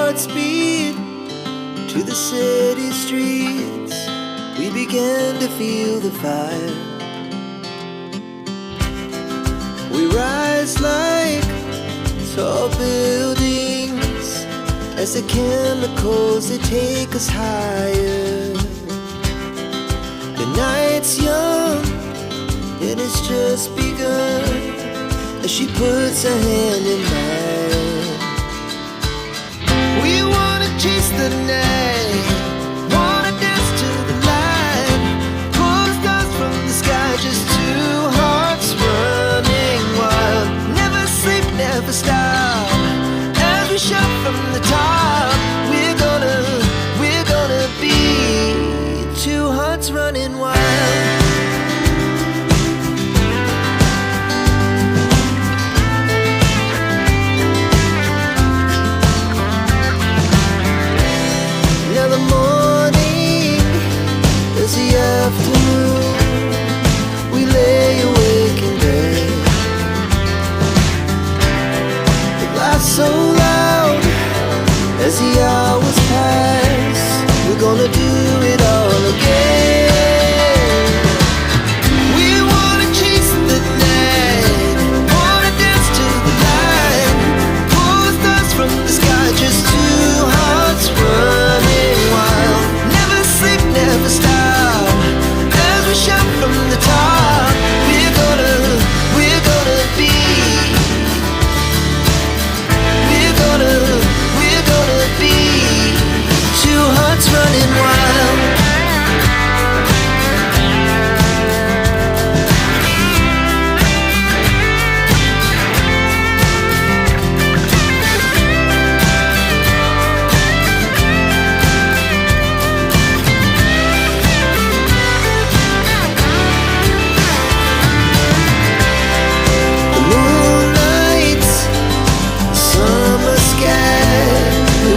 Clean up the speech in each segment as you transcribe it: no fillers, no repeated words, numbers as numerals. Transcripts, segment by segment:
hearts beat to the city streets. We began to feel the fire. We rise like tall buildings as the chemicals, they take us higher. The night's young and it's just begun as she puts her hand in mine. We wanna chase the night, wanna dance to the light, pull the stars from the sky, just two hearts running wild. Never sleep, never stop, as we shout from the top. We're gonna be two hearts running wild. Afternoon, we lay awake in bed. The laughs so loud as the hours pass. We're gonna do it all again. We wanna chase the night, wanna dance to the light, pull the stars from the sky, just two hearts running wild. Never sleep, never stop, shout from the top. We're gonna be, we're gonna be two hearts running wild.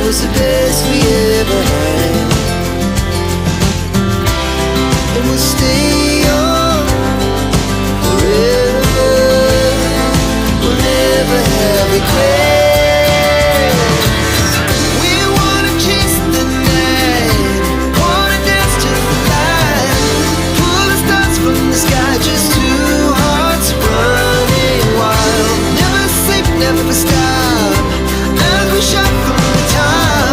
The best we ever had, and we'll stay on forever. We'll never have regrets. We wanna chase the night, wanna dance to the light, pull the stars from the sky, just two hearts running wild. Never sleep, never stop, as we shout from the top.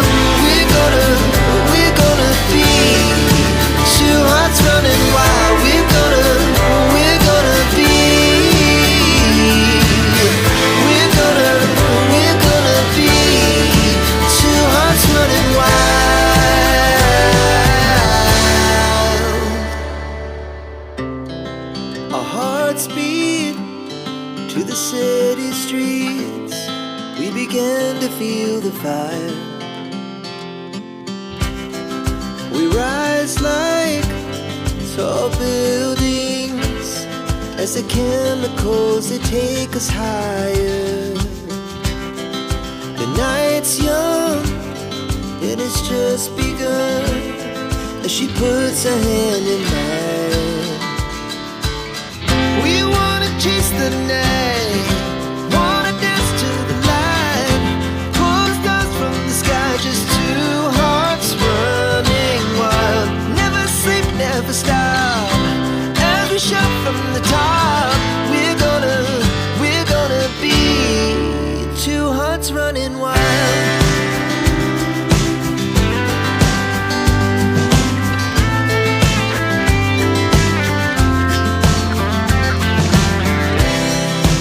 Running wild, we're gonna be, we're gonna be two hearts running wild. Our hearts beat to the city streets. We began to feel the fire. We rise like tall buildings as the chemicals, they take us higher. The night's young and it's just begun as she puts her hand in mine. We wanna chase the night, wanna dance to the light, pull the stars from the sky, just two hearts running wild. Never sleep, never stop, as we shout from the top. We're gonna be two hearts running wild.